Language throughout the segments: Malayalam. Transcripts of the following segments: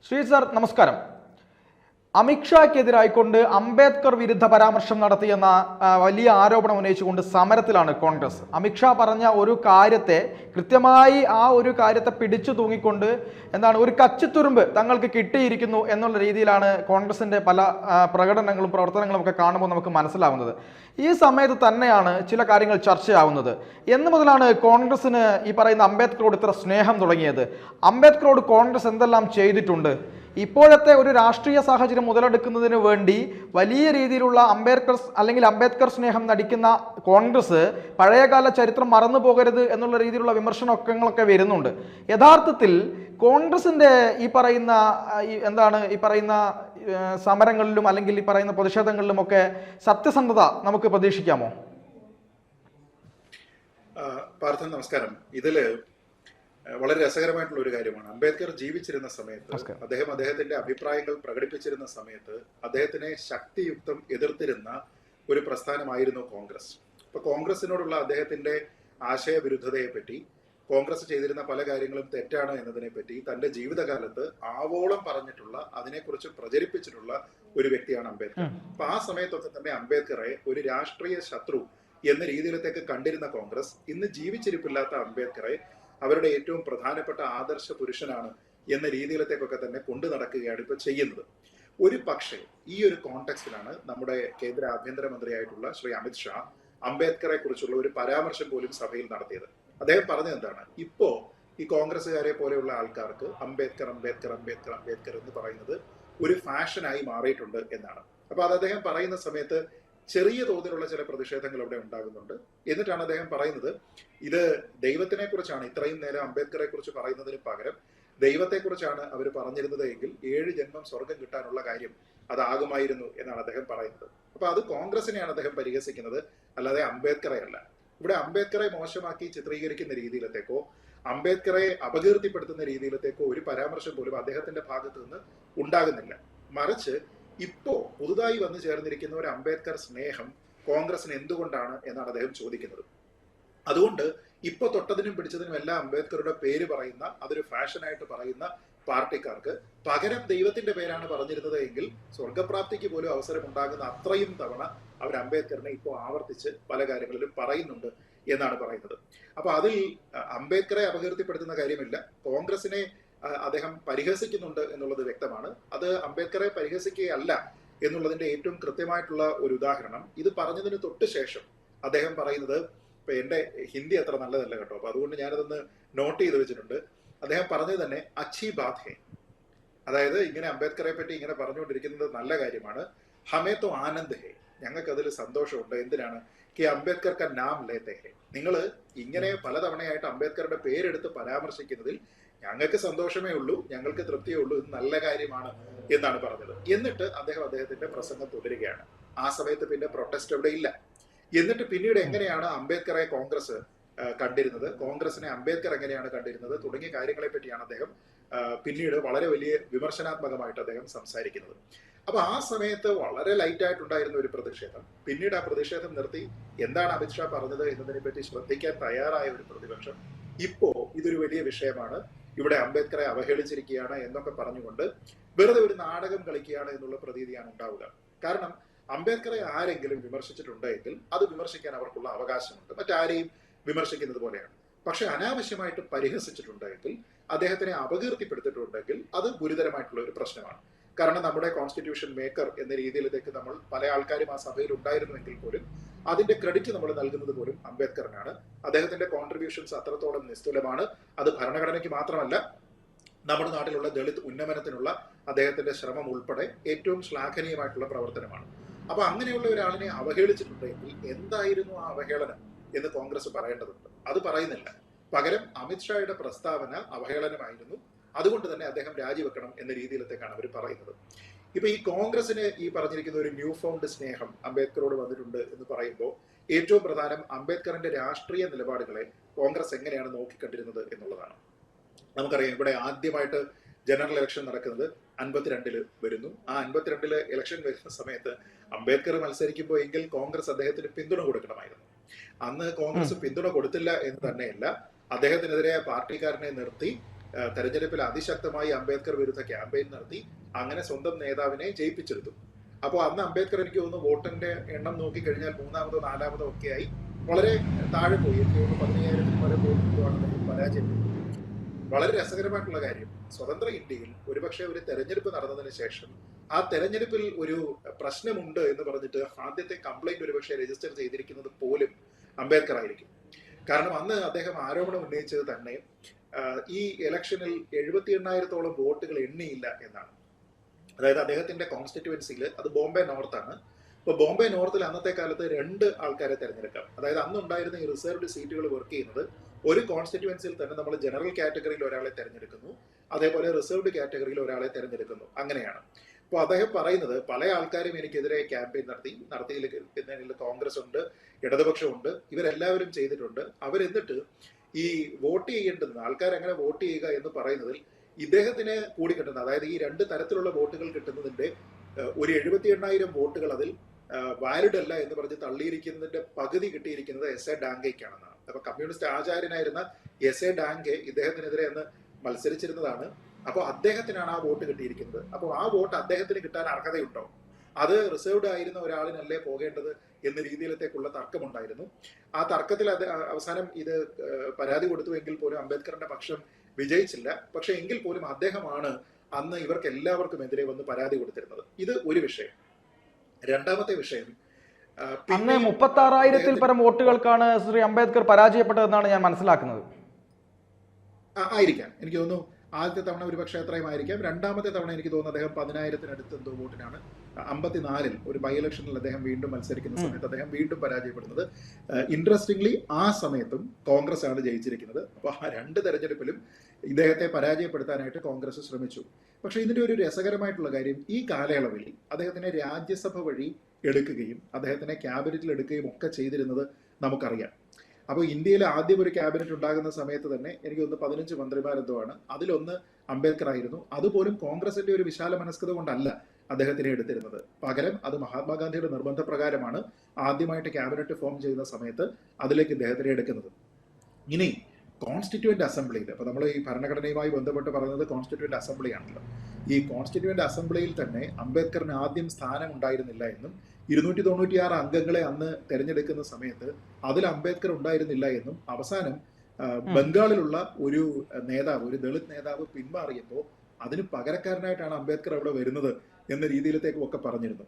ശ്രീ സർ നമസ്കാരം. അമിത്ഷായ്ക്കെതിരായിക്കൊണ്ട് അംബേദ്കർ വിരുദ്ധ പരാമർശം നടത്തിയെന്ന വലിയ ആരോപണം ഉന്നയിച്ചുകൊണ്ട് സമരത്തിലാണ് കോൺഗ്രസ്. അമിത്ഷാ പറഞ്ഞ ഒരു കാര്യത്തെ കൃത്യമായി ഒരു കാര്യത്തെ പിടിച്ചു തൂങ്ങിക്കൊണ്ട് ഒരു കച്ചിത്തുരുമ്പ് തങ്ങൾക്ക് കിട്ടിയിരിക്കുന്നു എന്നുള്ള രീതിയിലാണ് കോൺഗ്രസിന്റെ പല പ്രകടനങ്ങളും പ്രവർത്തനങ്ങളും ഒക്കെ കാണുമ്പോൾ നമുക്ക് മനസ്സിലാവുന്നത്. ഈ സമയത്ത് തന്നെയാണ് ചില കാര്യങ്ങൾ ചർച്ചയാവുന്നത്. എന്ന് മുതലാണ് കോൺഗ്രസിന് ഈ പറയുന്ന അംബേദ്കറോട് ഇത്ര സ്നേഹം തുടങ്ങിയത്? അംബേദ്കറോട് കോൺഗ്രസ് എന്തെല്ലാം ചെയ്തിട്ടുണ്ട്? ഇപ്പോഴത്തെ ഒരു രാഷ്ട്രീയ സാഹചര്യം മുതലെടുക്കുന്നതിന് വേണ്ടി വലിയ രീതിയിലുള്ള അംബേദ്കർ സ്നേഹം നടിക്കുന്ന കോൺഗ്രസ് പഴയകാല ചരിത്രം മറന്നു പോകരുത് എന്നുള്ള രീതിയിലുള്ള വിമർശനങ്ങളൊക്കെ വരുന്നുണ്ട്. യഥാർത്ഥത്തിൽ കോൺഗ്രസിന്റെ ഈ പറയുന്ന സമരങ്ങളിലും അല്ലെങ്കിൽ ഈ പറയുന്ന പ്രതിഷേധങ്ങളിലും ഒക്കെ സത്യസന്ധത നമുക്ക് പ്രതീക്ഷിക്കാമോ? പാർത്ഥൻ നമസ്കാരം. ഇതില് വളരെ രസകരമായിട്ടുള്ള ഒരു കാര്യമാണ്. അംബേദ്കർ ജീവിച്ചിരുന്ന സമയത്ത് അദ്ദേഹത്തിന്റെ അഭിപ്രായങ്ങൾ പ്രകടിപ്പിച്ചിരുന്ന സമയത്ത് അദ്ദേഹത്തിനെ ശക്തിയുക്തം എതിർത്തിരുന്ന ഒരു പ്രസ്ഥാനമായിരുന്നു കോൺഗ്രസ്. അപ്പൊ കോൺഗ്രസിനോടുള്ള അദ്ദേഹത്തിന്റെ ആശയവിരുദ്ധതയെ പറ്റി, കോൺഗ്രസ് ചെയ്തിരുന്ന പല കാര്യങ്ങളും തെറ്റാണ് എന്നതിനെ പറ്റി തന്റെ ജീവിതകാലത്ത് ആവോളം പറഞ്ഞിട്ടുള്ള, അതിനെക്കുറിച്ച് പ്രചരിപ്പിച്ചിട്ടുള്ള ഒരു വ്യക്തിയാണ് അംബേദ്കർ. അപ്പൊ ആ സമയത്തൊക്കെ തന്നെ അംബേദ്കറെ ഒരു രാഷ്ട്രീയ ശത്രു എന്ന രീതിയിലത്തേക്ക് കണ്ടിരുന്ന കോൺഗ്രസ് ഇന്ന് ജീവിച്ചിരിപ്പില്ലാത്ത അംബേദ്കറെ അവരുടെ ഏറ്റവും പ്രധാനപ്പെട്ട ആദർശ പുരുഷനാണ് എന്ന രീതിയിലത്തേക്കൊക്കെ തന്നെ കൊണ്ടു നടക്കുകയാണ് ഇപ്പൊ ചെയ്യുന്നത്. ഒരു പക്ഷേ ഈ ഒരു കോണ്ടെക്സ്റ്റിലാണ് നമ്മുടെ കേന്ദ്ര ആഭ്യന്തരമന്ത്രിയായിട്ടുള്ള ശ്രീ അമിത്ഷാ അംബേദ്കറെ കുറിച്ചുള്ള ഒരു പരാമർശം പോലും സഭയിൽ നടത്തിയത്. അദ്ദേഹം പറഞ്ഞത് എന്താണ്? ഇപ്പോ ഈ കോൺഗ്രസ്സുകാരെ പോലെയുള്ള ആൾക്കാർക്ക് അംബേദ്കർ അംബേദ്കർ അംബേദ്കർ അംബേദ്കർ എന്ന് പറയുന്നത് ഒരു ഫാഷനായി മാറിയിട്ടുണ്ട് എന്നാണ്. അപ്പൊ അത് അദ്ദേഹം പറയുന്ന സമയത്ത് ചെറിയ തോതിലുള്ള ചില പ്രതിഷേധങ്ങൾ ഇവിടെ ഉണ്ടാകുന്നുണ്ട്. എന്നിട്ടാണ് അദ്ദേഹം പറയുന്നത്, ഇത് ദൈവത്തിനെ കുറിച്ചാണ് ഇത്രയും നേരം അംബേദ്കറെ കുറിച്ച് പറയുന്നതിന് പകരം ദൈവത്തെക്കുറിച്ചാണ് അവർ പറഞ്ഞിരുന്നത് എങ്കിൽ 7 ജന്മം സ്വർഗം കിട്ടാനുള്ള കാര്യം അതാകുമായിരുന്നു എന്നാണ് അദ്ദേഹം പറയുന്നത്. അപ്പൊ അത് കോൺഗ്രസിനെയാണ് അദ്ദേഹം പരിഹസിക്കുന്നത്, അല്ലാതെ അംബേദ്കറെ അല്ല. ഇവിടെ അംബേദ്കറെ മോശമാക്കി ചിത്രീകരിക്കുന്ന രീതിയിലത്തേക്കോ അംബേദ്കറെ അപകീർത്തിപ്പെടുത്തുന്ന രീതിയിലത്തേക്കോ ഒരു പരാമർശം പോലും അദ്ദേഹത്തിന്റെ ഭാഗത്ത് നിന്ന് ഉണ്ടാകുന്നില്ല. മറിച്ച് ഇപ്പോ പുതുതായി വന്നു ചേർന്നിരിക്കുന്ന ഒരു അംബേദ്കർ സ്നേഹം കോൺഗ്രസിന് എന്തുകൊണ്ടാണ് എന്നാണ് അദ്ദേഹം ചോദിക്കുന്നത്. അതുകൊണ്ട് ഇപ്പൊ തൊട്ടതിനും പിടിച്ചതിനും എല്ലാം അംബേദ്കറുടെ പേര് പറയുന്ന, അതൊരു ഫാഷനായിട്ട് പറയുന്ന പാർട്ടിക്കാർക്ക് പകരം ദൈവത്തിന്റെ പേരാണ് പറഞ്ഞിരുന്നത് എങ്കിൽ സ്വർഗപ്രാപ്തിക്ക് പോലും അവസരം ഉണ്ടാകുന്ന അത്രയും തവണ അവർ അംബേദ്കറിനെ ഇപ്പോൾ ആവർത്തിച്ച് പല കാര്യങ്ങളിലും പറയുന്നുണ്ട് എന്നാണ് പറയുന്നത്. അപ്പൊ അതിൽ അംബേദ്കറെ അപകീർത്തിപ്പെടുത്തുന്ന കാര്യമില്ല, കോൺഗ്രസിനെ അദ്ദേഹം പരിഹസിക്കുന്നുണ്ട് എന്നുള്ളത് വ്യക്തമാണ്. അത് അംബേദ്കറെ പരിഹസിക്കുകയല്ല എന്നുള്ളതിന്റെ ഏറ്റവും കൃത്യമായിട്ടുള്ള ഒരു ഉദാഹരണം ഇത് പറഞ്ഞതിന് തൊട്ട് ശേഷം അദ്ദേഹം പറയുന്നത്, ഇപ്പൊ എന്റെ ഹിന്ദി അത്ര നല്ലതല്ല കേട്ടോ, അപ്പൊ അതുകൊണ്ട് ഞാനതൊന്ന് നോട്ട് ചെയ്ത് വെച്ചിട്ടുണ്ട്. അദ്ദേഹം പറഞ്ഞത് തന്നെ അച്ഛി ബാത് ഹേ, അതായത് ഇങ്ങനെ അംബേദ്കറെ പറ്റി ഇങ്ങനെ പറഞ്ഞുകൊണ്ടിരിക്കുന്നത് നല്ല കാര്യമാണ്. ഹമേ തോ ആനന്ദ് ഹേ, ഞങ്ങൾക്ക് അതിൽ സന്തോഷമുണ്ട്. എന്തിനാണ്? കി അംബേദ്കർ ക നാം ലേത്തെ ഹേ, നിങ്ങൾ ഇങ്ങനെ പലതവണയായിട്ട് അംബേദ്കറുടെ പേരെടുത്ത് പരാമർശിക്കുന്നതിൽ ഞങ്ങൾക്ക് സന്തോഷമേ ഉള്ളൂ, ഞങ്ങൾക്ക് തൃപ്തിയേ ഉള്ളൂ, ഇത് നല്ല കാര്യമാണ് എന്നാണ് പറഞ്ഞത്. എന്നിട്ട് അദ്ദേഹത്തിന്റെ പ്രസംഗം തുടരുകയാണ്. ആ സമയത്ത് പിന്നെ പ്രൊട്ടസ്റ്റ് അവിടെ ഇല്ല. എന്നിട്ട് പിന്നീട് എങ്ങനെയാണ് അംബേദ്കറെ കോൺഗ്രസ് കണ്ടിരുന്നത്, കോൺഗ്രസിനെ അംബേദ്കർ എങ്ങനെയാണ് കണ്ടിരുന്നത് തുടങ്ങിയ കാര്യങ്ങളെ പറ്റിയാണ് അദ്ദേഹം പിന്നീട് വളരെ വലിയ വിമർശനാത്മകമായിട്ട് അദ്ദേഹം സംസാരിക്കുന്നത്. അപ്പൊ ആ സമയത്ത് വളരെ ലൈറ്റ് ആയിട്ടുണ്ടായിരുന്ന ഒരു പ്രതിഷേധം പിന്നീട് ആ പ്രതിഷേധം നിർത്തി എന്താണ് അമിത്ഷാ പറഞ്ഞത് എന്നതിനെ പറ്റി ശ്രദ്ധിക്കാൻ തയ്യാറായ ഒരു പ്രതിപക്ഷം ഇപ്പോ ഇതൊരു വലിയ വിഷയമാണ്, ഇവിടെ അംബേദ്കറെ അവഹേളിച്ചിരിക്കുകയാണ് എന്നൊക്കെ പറഞ്ഞുകൊണ്ട് വെറുതെ ഒരു നാടകം കളിക്കുകയാണ് എന്നുള്ള പ്രതീതിയാണ് ഉണ്ടാവുക. കാരണം അംബേദ്കറെ ആരെങ്കിലും വിമർശിച്ചിട്ടുണ്ടെങ്കിൽ അത് വിമർശിക്കാൻ അവർക്കുള്ള അവകാശമുണ്ട്, മറ്റാരെയും വിമർശിക്കുന്നത് പോലെയാണ്. പക്ഷെ അനാവശ്യമായിട്ട് പരിഹസിച്ചിട്ടുണ്ടെങ്കിൽ, അദ്ദേഹത്തിനെ അപകീർത്തിപ്പെടുത്തിയിട്ടുണ്ടെങ്കിൽ അത് ഗുരുതരമായിട്ടുള്ള ഒരു പ്രശ്നമാണ്. കാരണം നമ്മുടെ കോൺസ്റ്റിറ്റ്യൂഷൻ മേക്കർ എന്ന രീതിയിലേക്ക് നമ്മൾ പല ആൾക്കാരും ആ സഭയിൽ ഉണ്ടായിരുന്നുവെങ്കിൽ പോലും അതിന്റെ ക്രെഡിറ്റ് നമ്മൾ നൽകുന്നത് പോലും അംബേദ്കറിനാണ്. അദ്ദേഹത്തിന്റെ കോൺട്രിബ്യൂഷൻസ് അത്രത്തോളം നിസ്തുലമാണ്. അത് ഭരണഘടനയ്ക്ക് മാത്രമല്ല, നമ്മുടെ നാട്ടിലുള്ള ദളിത് ഉന്നമനത്തിനുള്ള അദ്ദേഹത്തിന്റെ ശ്രമം ഉൾപ്പെടെ ഏറ്റവും ശ്ലാഘനീയമായിട്ടുള്ള പ്രവർത്തനമാണ്. അപ്പൊ അങ്ങനെയുള്ള ഒരാളിനെ അവഹേളിച്ചിട്ടുണ്ടെങ്കിൽ എന്തായിരുന്നു ആ അവഹേളനം എന്ന് കോൺഗ്രസ് പറയേണ്ടതുണ്ട്. അത് പറയുന്നില്ല. പകരം അമിത്ഷായുടെ പ്രസ്താവന അവഹേളനമായിരുന്നു, അതുകൊണ്ട് തന്നെ അദ്ദേഹം രാജിവെക്കണം എന്ന രീതിയിലത്തേക്കാണ് അവർ പറയുന്നത്. ഇപ്പൊ ഈ കോൺഗ്രസിന് ഈ പറഞ്ഞിരിക്കുന്ന ഒരു ന്യൂ ഫൗണ്ട് സ്നേഹം അംബേദ്കറോട് വന്നിട്ടുണ്ട് എന്ന് പറയുമ്പോൾ ഏറ്റവും പ്രധാനം അംബേദ്കറിന്റെ രാഷ്ട്രീയ നിലപാടുകളെ കോൺഗ്രസ് എങ്ങനെയാണ് നോക്കിക്കണ്ടിരുന്നത് എന്നുള്ളതാണ്. നമുക്കറിയാം, ഇവിടെ ആദ്യമായിട്ട് ജനറൽ ഇലക്ഷൻ നടക്കുന്നത് 52 വരുന്നു. ആ 52 ഇലക്ഷൻ വരുന്ന സമയത്ത് അംബേദ്കർ മത്സരിക്കുമ്പോൾ എങ്കിൽ കോൺഗ്രസ് അദ്ദേഹത്തിന് പിന്തുണ കൊടുക്കണമായിരുന്നു. അന്ന് കോൺഗ്രസ് പിന്തുണ കൊടുത്തില്ല എന്ന് തന്നെയല്ല, അദ്ദേഹത്തിനെതിരെ പാർട്ടിക്കാരനെ നിർത്തി തെരഞ്ഞെടുപ്പിൽ അതിശക്തമായി അംബേദ്കർ വിരുദ്ധ ക്യാമ്പയിൻ നടത്തി അങ്ങനെ സ്വന്തം നേതാവിനെ ജയിപ്പിച്ചെടുത്തു. അപ്പോൾ അന്ന് അംബേദ്കർ എനിക്ക് തോന്നുന്നു വോട്ടിന്റെ എണ്ണം നോക്കിക്കഴിഞ്ഞാൽ മൂന്നാമതോ നാലാമതോ ഒക്കെ ആയി വളരെ താഴെ പോയി. എനിക്ക് തോന്നുന്നു 15,000 വരെ വോട്ടുകളാണ് പരാജയപ്പെട്ടത്. വളരെ രസകരമായിട്ടുള്ള കാര്യം, സ്വതന്ത്ര ഇന്ത്യയിൽ ഒരുപക്ഷെ ഒരു തെരഞ്ഞെടുപ്പ് നടന്നതിന് ശേഷം ആ തെരഞ്ഞെടുപ്പിൽ ഒരു പ്രശ്നമുണ്ട് എന്ന് പറഞ്ഞിട്ട് ആദ്യത്തെ കംപ്ലൈന്റ് ഒരുപക്ഷെ രജിസ്റ്റർ ചെയ്തിരിക്കുന്നത് പോലും അംബേദ്കർ ആയിരിക്കും. കാരണം അന്ന് അദ്ദേഹം ആരോപണം ഉന്നയിച്ചത് തന്നെ ഈ ഇലക്ഷനിൽ 78,000-ഓളം വോട്ടുകൾ എണ്ണിയില്ല എന്നാണ്. അതായത് അദ്ദേഹത്തിന്റെ കോൺസ്റ്റിറ്റ്യുവൻസിയിൽ, അത് ബോംബെ നോർത്താണ്. ഇപ്പൊ ബോംബെ നോർത്തിൽ അന്നത്തെ കാലത്ത് 2 ആൾക്കാരെ തെരഞ്ഞെടുക്കാം. അതായത് അന്നുണ്ടായിരുന്ന ഈ റിസർവ്ഡ് സീറ്റുകൾ വർക്ക് ചെയ്യുന്നത് ഒരു കോൺസ്റ്റിറ്റ്യുവൻസിയിൽ തന്നെ നമ്മൾ ജനറൽ കാറ്റഗറിയിൽ ഒരാളെ തെരഞ്ഞെടുക്കുന്നു, അതേപോലെ റിസർവ്ഡ് കാറ്റഗറിയിൽ ഒരാളെ തെരഞ്ഞെടുക്കുന്നു, അങ്ങനെയാണ്. അപ്പോൾ അദ്ദേഹം പറയുന്നത് പല ആൾക്കാരും എനിക്കെതിരെ ക്യാമ്പയിൻ നടത്തിയില്ലെങ്കിൽ കോൺഗ്രസ് ഉണ്ട്, ഇടതുപക്ഷമുണ്ട്, ഇവരെല്ലാവരും ചെയ്തിട്ടുണ്ട്. അവരെന്നിട്ട് ഈ വോട്ട് ചെയ്യേണ്ടത്, ആൾക്കാർ എങ്ങനെ വോട്ട് ചെയ്യുക എന്ന് പറയുന്നതിൽ ഇദ്ദേഹത്തിന് കൂടി കിട്ടുന്നത്, അതായത് ഈ 2 തരത്തിലുള്ള വോട്ടുകൾ കിട്ടുന്നതിന്റെ ഒരു 78,000 വോട്ടുകൾ അതിൽ വാലിഡ് അല്ല എന്ന് പറഞ്ഞ് തള്ളിയിരിക്കുന്നതിന്റെ പകുതി കിട്ടിയിരിക്കുന്നത് എസ് എ ഡാങ്കയ്ക്കാണെന്നാണ്. അപ്പൊ കമ്മ്യൂണിസ്റ്റ് ആചാര്യനായിരുന്ന എസ് എ ഡാങ്കെ ഇദ്ദേഹത്തിനെതിരെ അന്ന് മത്സരിച്ചിരുന്നതാണ്. അപ്പോൾ അദ്ദേഹത്തിനാണ് ആ വോട്ട് കിട്ടിയിരിക്കുന്നത്. അപ്പോൾ ആ വോട്ട് അദ്ദേഹത്തിന് കിട്ടാൻ അർഹതയുണ്ടോ? അത് റിസർവ്ഡ് ആയിരുന്ന ഒരാളിനല്ലേ പോകേണ്ടത് എന്ന രീതിയിലത്തേക്കുള്ള തർക്കമുണ്ടായിരുന്നു. ആ തർക്കത്തിൽ അവസാനം ഇത് പരാതി കൊടുത്തുവെങ്കിൽ പോലും അംബേദ്കറിന്റെ പക്ഷം വിജയിച്ചില്ല. പക്ഷെ എങ്കിൽ പോലും അദ്ദേഹമാണ് അന്ന് ഇവർക്ക് എല്ലാവർക്കും എതിരെ വന്ന് പരാതി കൊടുത്തിരുന്നത്. ഇത് ഒരു വിഷയം. രണ്ടാമത്തെ വിഷയം, അന്ന് 36,000-ൽ പരം വോട്ടുകൾക്കാണ് ശ്രീ അംബേദ്കർ പരാജയപ്പെട്ടതെന്നാണ് ഞാൻ മനസ്സിലാക്കുന്നത്. ആയിരിക്കാം, എനിക്ക് തോന്നുന്നു ആദ്യത്തെ തവണ ഒരു പക്ഷേ അത്രയും ആയിരിക്കാം. രണ്ടാമത്തെ തവണ എനിക്ക് തോന്നുന്നു അദ്ദേഹം 10,000-നടുത്ത് എന്തോ വോട്ടിനാണ് 54-ൽ ഒരു ബൈ ഇലക്ഷനിൽ അദ്ദേഹം വീണ്ടും മത്സരിക്കുന്ന സമയത്ത് അദ്ദേഹം വീണ്ടും പരാജയപ്പെടുന്നത്. ഇൻട്രസ്റ്റിംഗ്ലി ആ സമയത്തും കോൺഗ്രസ് ആണ് ജയിച്ചിരിക്കുന്നത്. അപ്പോൾ ആ 2 തെരഞ്ഞെടുപ്പിലും ഇദ്ദേഹത്തെ പരാജയപ്പെടുത്താനായിട്ട് കോൺഗ്രസ് ശ്രമിച്ചു. പക്ഷെ ഇതിന്റെ ഒരു രസകരമായിട്ടുള്ള കാര്യം, ഈ കാലയളവിൽ അദ്ദേഹത്തിനെ രാജ്യസഭ വഴി എടുക്കുകയും അദ്ദേഹത്തിനെ ക്യാബിനറ്റിൽ എടുക്കുകയും ഒക്കെ ചെയ്തിരുന്നത് നമുക്കറിയാം. അപ്പോൾ ഇന്ത്യയിൽ ആദ്യം ഒരു ക്യാബിനറ്റ് ഉണ്ടാകുന്ന സമയത്ത് തന്നെ എനിക്ക് തോന്നുന്നു 15 മന്ത്രിമാരെന്തോ ആണ്. അതിലൊന്ന് അംബേദ്കർ ആയിരുന്നു. അതുപോലും കോൺഗ്രസിന്റെ ഒരു വിശാല മനസ്കത കൊണ്ടല്ല അദ്ദേഹത്തിനെ എടുത്തിരുന്നത്. പകരം അത് മഹാത്മാഗാന്ധിയുടെ നിർബന്ധപ്രകാരമാണ് ആദ്യമായിട്ട് ക്യാബിനറ്റ് ഫോം ചെയ്യുന്ന സമയത്ത് അതിലേക്ക് ഇദ്ദേഹത്തിനെ എടുക്കുന്നത്. ഇനി കോൺസ്റ്റിറ്റ്യൂവന്റ് അസംബ്ലിയിൽ, അപ്പൊ നമ്മൾ ഈ ഭരണഘടനയുമായി ബന്ധപ്പെട്ട് പറയുന്നത് കോൺസ്റ്റിറ്റ്യൂവന്റ് അസംബ്ലി ആണല്ലോ. ഈ കോൺസ്റ്റിറ്റ്യൂവന്റ് അസംബ്ലിയിൽ തന്നെ അംബേദ്കറിന് ആദ്യം സ്ഥാനം ഉണ്ടായിരുന്നില്ല എന്നും 296 അംഗങ്ങളെ അന്ന് തെരഞ്ഞെടുക്കുന്ന സമയത്ത് അതിൽ അംബേദ്കർ ഉണ്ടായിരുന്നില്ല എന്നും അവസാനം ബംഗാളിലുള്ള ഒരു നേതാവ്, ഒരു ദളിത് നേതാവ് പിന്മാറിയപ്പോൾ അതിന് പകരക്കാരനായിട്ടാണ് അംബേദ്കർ അവിടെ വരുന്നത് എന്ന രീതിയിലത്തേക്കും ഒക്കെ പറഞ്ഞിരുന്നു.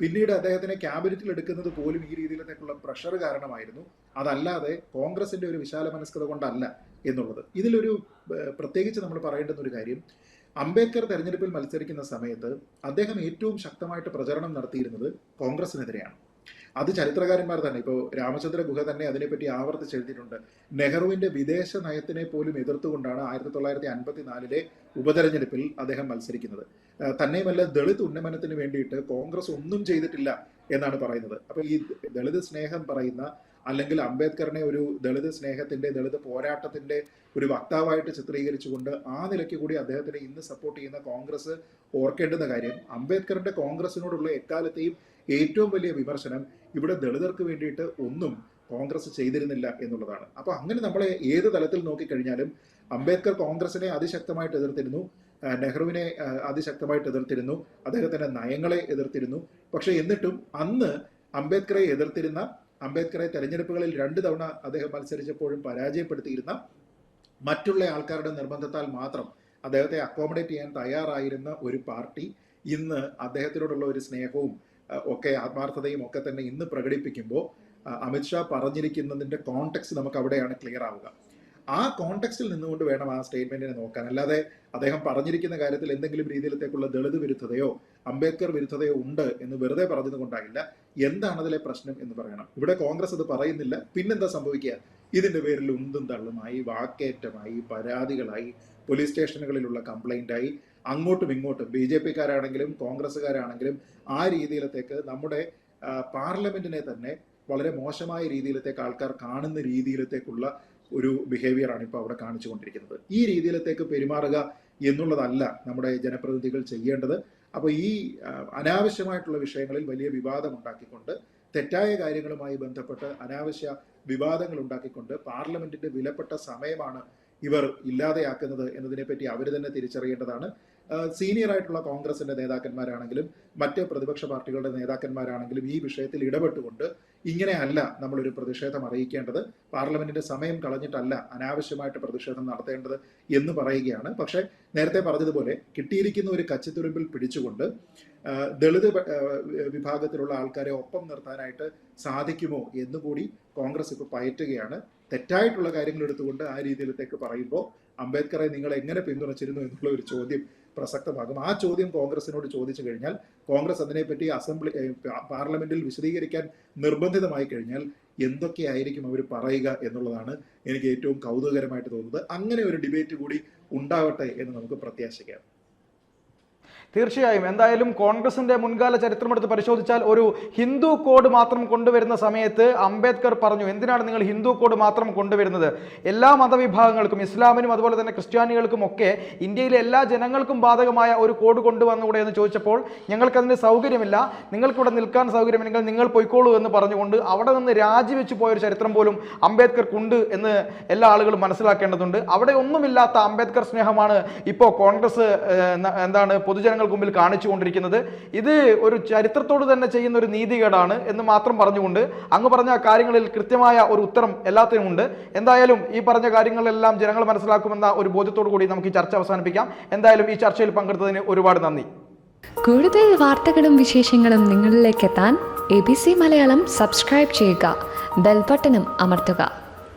പിന്നീട് അദ്ദേഹത്തിനെ ക്യാബിനറ്റിൽ എടുക്കുന്നത് പോലും ഈ രീതിയിലത്തേക്കുള്ള പ്രഷർ കാരണമായിരുന്നു, അതല്ലാതെ കോൺഗ്രസിന്റെ ഒരു വിശാല മനസ്കത കൊണ്ടല്ല എന്നുള്ളത്. ഇതിലൊരു പ്രത്യേകിച്ച് നമ്മൾ പറയേണ്ടുന്ന ഒരു കാര്യം, അംബേദ്കർ തെരഞ്ഞെടുപ്പിൽ മത്സരിക്കുന്ന സമയത്ത് അദ്ദേഹം ഏറ്റവും ശക്തമായിട്ട് പ്രചരണം നടത്തിയിരുന്നത് കോൺഗ്രസിനെതിരെയാണ്. അത് ചരിത്രകാരന്മാർ തന്നെ, ഇപ്പോൾ രാമചന്ദ്ര ഗുഹ തന്നെ അതിനെപ്പറ്റി ആവർത്തിച്ച് എഴുതിയിട്ടുണ്ട്. നെഹ്റുവിന്റെ വിദേശ നയത്തിനെ പോലും എതിർത്തുകൊണ്ടാണ് 1954-ലെ ഉപതെരഞ്ഞെടുപ്പിൽ അദ്ദേഹം മത്സരിക്കുന്നത്. തന്നെയുമല്ല, ദളിത് ഉന്നമനത്തിന് വേണ്ടിയിട്ട് കോൺഗ്രസ് ഒന്നും ചെയ്തിട്ടില്ല എന്നാണ് പറയുന്നത്. അപ്പൊ ഈ ദളിത് സ്നേഹം പറയുന്ന, അല്ലെങ്കിൽ അംബേദ്കറിനെ ഒരു ദളിത് സ്നേഹത്തിന്റെ, ദളിത് പോരാട്ടത്തിന്റെ ഒരു വക്താവായിട്ട് ചിത്രീകരിച്ചുകൊണ്ട് ആ നിലയ്ക്ക് കൂടി അദ്ദേഹത്തിനെ ഇന്ന് സപ്പോർട്ട് ചെയ്യുന്ന കോൺഗ്രസ് ഓർക്കേണ്ടുന്ന കാര്യം, അംബേദ്കറിന്റെ കോൺഗ്രസിനോടുള്ള എക്കാലത്തെയും ഏറ്റവും വലിയ വിമർശനം ഇവിടെ ദളിതർക്ക് വേണ്ടിയിട്ട് ഒന്നും കോൺഗ്രസ് ചെയ്തിരുന്നില്ല എന്നുള്ളതാണ്. അപ്പൊ അങ്ങനെ നമ്മളെ ഏത് തലത്തിൽ നോക്കിക്കഴിഞ്ഞാലും അംബേദ്കർ കോൺഗ്രസിനെ അതിശക്തമായിട്ട് എതിർത്തിരുന്നു, നെഹ്റുവിനെ അതിശക്തമായിട്ട് എതിർത്തിരുന്നു, അദ്ദേഹത്തിന്റെ നയങ്ങളെ എതിർത്തിരുന്നു. പക്ഷെ എന്നിട്ടും അന്ന് അംബേദ്കറെ എതിർത്തിരുന്ന, അംബേദ്കറെ തെരഞ്ഞെടുപ്പുകളിൽ 2 തവണ അദ്ദേഹം മത്സരിച്ചപ്പോഴും പരാജയപ്പെടുത്തിയിരുന്ന മറ്റുള്ള ആൾക്കാരുടെ നിർബന്ധത്താൽ മാത്രം അദ്ദേഹത്തെ അക്കോമഡേറ്റ് ചെയ്യാൻ തയ്യാറായിരുന്ന ഒരു പാർട്ടി ഇന്ന് അദ്ദേഹത്തിനോടുള്ള ഒരു സ്നേഹവും ഒക്കെ ആത്മാർത്ഥതയും ഒക്കെ തന്നെ ഇന്ന് പ്രകടിപ്പിക്കുമ്പോൾ അമിത്ഷാ പറഞ്ഞിരിക്കുന്നതിന്റെ കോണ്ടെക്സ്റ്റ് നമുക്ക് അവിടെയാണ് ക്ലിയർ ആവുക. ആ കോണ്ടെക്സ്റ്റിൽ നിന്നുകൊണ്ട് വേണം ആ സ്റ്റേറ്റ്മെന്റിനെ നോക്കാൻ. അല്ലാതെ അദ്ദേഹം പറഞ്ഞിരിക്കുന്ന കാര്യത്തിൽ എന്തെങ്കിലും രീതിയിലത്തേക്കുള്ള ദളിത് വിരുദ്ധതയോ അംബേദ്കർ വിരുദ്ധതയോ ഉണ്ട് എന്ന് വെറുതെ പറഞ്ഞത് കൊണ്ടാകില്ല. എന്താണ് അതിലെ പ്രശ്നം എന്ന് പറയണം. ഇവിടെ കോൺഗ്രസ് അത് പറയുന്നില്ല. പിന്നെന്താ സംഭവിക്കുക? ഇതിന്റെ പേരിൽ ഉന്തും തള്ളുമായി, വാക്കേറ്റമായി, പരാതികളായി, പോലീസ് സ്റ്റേഷനുകളിലുള്ള കംപ്ലൈന്റായി, അങ്ങോട്ടും ഇങ്ങോട്ടും BJP-കാരാണെങ്കിലും കോൺഗ്രസ്സുകാരാണെങ്കിലും ആ രീതിയിലത്തേക്ക് നമ്മുടെ പാർലമെന്റിനെ തന്നെ വളരെ മോശമായ രീതിയിലത്തേക്ക് ആൾക്കാർ കാണുന്ന രീതിയിലത്തേക്കുള്ള ഒരു ബിഹേവിയറാണ് ഇപ്പോൾ അവിടെ കാണിച്ചുകൊണ്ടിരിക്കുന്നത്. ഈ രീതിയിലത്തേക്ക് പെരുമാറുക എന്നുള്ളതല്ല നമ്മുടെ ജനപ്രതിനിധികൾ ചെയ്യേണ്ടത്. അപ്പോൾ ഈ അനാവശ്യമായിട്ടുള്ള വിഷയങ്ങളിൽ വലിയ വിവാദം ഉണ്ടാക്കിക്കൊണ്ട്, തെറ്റായ കാര്യങ്ങളുമായി ബന്ധപ്പെട്ട് അനാവശ്യ വിവാദങ്ങൾ ഉണ്ടാക്കിക്കൊണ്ട് പാർലമെന്റിന്റെ വിലപ്പെട്ട സമയമാണ് ഇവർ ഇല്ലാതെയാക്കുന്നത് എന്നതിനെപ്പറ്റി അവർ തന്നെ തിരിച്ചറിയേണ്ടതാണ്. സീനിയർ ആയിട്ടുള്ള കോൺഗ്രസിന്റെ നേതാക്കന്മാരാണെങ്കിലും മറ്റ് പ്രതിപക്ഷ പാർട്ടികളുടെ നേതാക്കന്മാരാണെങ്കിലും ഈ വിഷയത്തിൽ ഇടപെട്ടുകൊണ്ട് ഇങ്ങനെയല്ല നമ്മളൊരു പ്രതിഷേധം അറിയിക്കേണ്ടത്, പാർലമെന്റിന്റെ സമയം കളഞ്ഞിട്ടല്ല അനാവശ്യമായിട്ട് പ്രതിഷേധം നടത്തേണ്ടത് എന്ന് പറയുകയാണ്. പക്ഷേ നേരത്തെ പറഞ്ഞതുപോലെ കിട്ടിയിരിക്കുന്ന ഒരു കച്ചിത്തുരുമ്പിൽ പിടിച്ചുകൊണ്ട് ദളിത് വിഭാഗത്തിലുള്ള ആൾക്കാരെ ഒപ്പം നിർത്താനായിട്ട് സാധിക്കുമോ എന്നുകൂടി കോൺഗ്രസ് ഇപ്പോൾ പയറ്റുകയാണ്. തെറ്റായിട്ടുള്ള കാര്യങ്ങൾ എടുത്തുകൊണ്ട് ആ രീതിയിലത്തേക്ക് പറയുമ്പോൾ അംബേദ്കറെ നിങ്ങൾ എങ്ങനെ പിന്തുണച്ചിരുന്നു എന്നുള്ള ഒരു ചോദ്യം പ്രസക്തമാകും. ആ ചോദ്യം കോൺഗ്രസിനോട് ചോദിച്ചു കഴിഞ്ഞാൽ കോൺഗ്രസ് അതിനെപ്പറ്റി പാർലമെന്റിൽ വിശദീകരിക്കാൻ നിർബന്ധിതമായി കഴിഞ്ഞാൽ എന്തൊക്കെയായിരിക്കും അവർ പറയുക എന്നുള്ളതാണ് എനിക്ക് ഏറ്റവും കൗതുകകരമായിട്ട് തോന്നുന്നത്. അങ്ങനെ ഒരു ഡിബേറ്റ് കൂടി ഉണ്ടാവട്ടെ എന്ന് നമുക്ക് പ്രത്യാശിക്കാം. തീർച്ചയായും. എന്തായാലും കോൺഗ്രസിന്റെ മുൻകാല ചരിത്രമെടുത്ത് പരിശോധിച്ചാൽ ഒരു ഹിന്ദു കോഡ് മാത്രം കൊണ്ടുവരുന്ന സമയത്ത് അംബേദ്കർ പറഞ്ഞു, എന്തിനാണ് നിങ്ങൾ ഹിന്ദു കോഡ് മാത്രം കൊണ്ടുവരുന്നത്? എല്ലാ മതവിഭാഗങ്ങൾക്കും, ഇസ്ലാമിനും അതുപോലെ തന്നെ ക്രിസ്ത്യാനികൾക്കും ഒക്കെ ഇന്ത്യയിലെ എല്ലാ ജനങ്ങൾക്കും ബാധകമായ ഒരു കോഡ് കൊണ്ടുവന്നുകൂടെ എന്ന് ചോദിച്ചപ്പോൾ ഞങ്ങൾക്കതിന് സൗകര്യമില്ല, നിങ്ങൾക്കിവിടെ നിൽക്കാൻ സൗകര്യമില്ലെങ്കിൽ നിങ്ങൾ പൊയ്ക്കോളൂ എന്ന് പറഞ്ഞുകൊണ്ട് അവിടെ നിന്ന് രാജിവെച്ച് പോയൊരു ചരിത്രം പോലും അംബേദ്കർക്കുണ്ട് എന്ന് എല്ലാ ആളുകളും മനസ്സിലാക്കേണ്ടതുണ്ട്. അവിടെ ഒന്നുമില്ലാത്ത അംബേദ്കർ സ്നേഹമാണ് ഇപ്പോൾ കോൺഗ്രസ് പൊതുജനങ്ങൾക്ക് മുമ്പിൽ കാണിച്ചുകൊണ്ടിരിക്കുന്നത്. ഇത് ഒരു ചരിത്രത്തോട് തന്നെ ചെയ്യുന്ന ഒരു നീതികേടാണ് എന്ന് മാത്രം പറഞ്ഞുകൊണ്ട് അങ്ങ് പറഞ്ഞ കാര്യങ്ങളിൽ കൃത്യമായ ഒരു ഉത്തരം എല്ലാത്തിനുമുണ്ട്. എന്തായാലും ഈ പറഞ്ഞ കാര്യങ്ങളെല്ലാം ജനങ്ങൾ മനസ്സിലാക്കുമെന്ന ഒരു ബോധ്യത്തോടു കൂടി നമുക്ക് ഈ ചർച്ച അവസാനിപ്പിക്കാം. എന്തായാലും ഈ ചർച്ചയിൽ പങ്കെടുത്തതിന് ഒരുപാട് നന്ദി. കൂടുതൽ വാർത്തകളും വിശേഷങ്ങളും നിങ്ങളിലേക്ക് എത്താൻ ABC മലയാളം സബ്സ്ക്രൈബ് ചെയ്യുക, ബെൽ ബട്ടണും അമർത്തുക.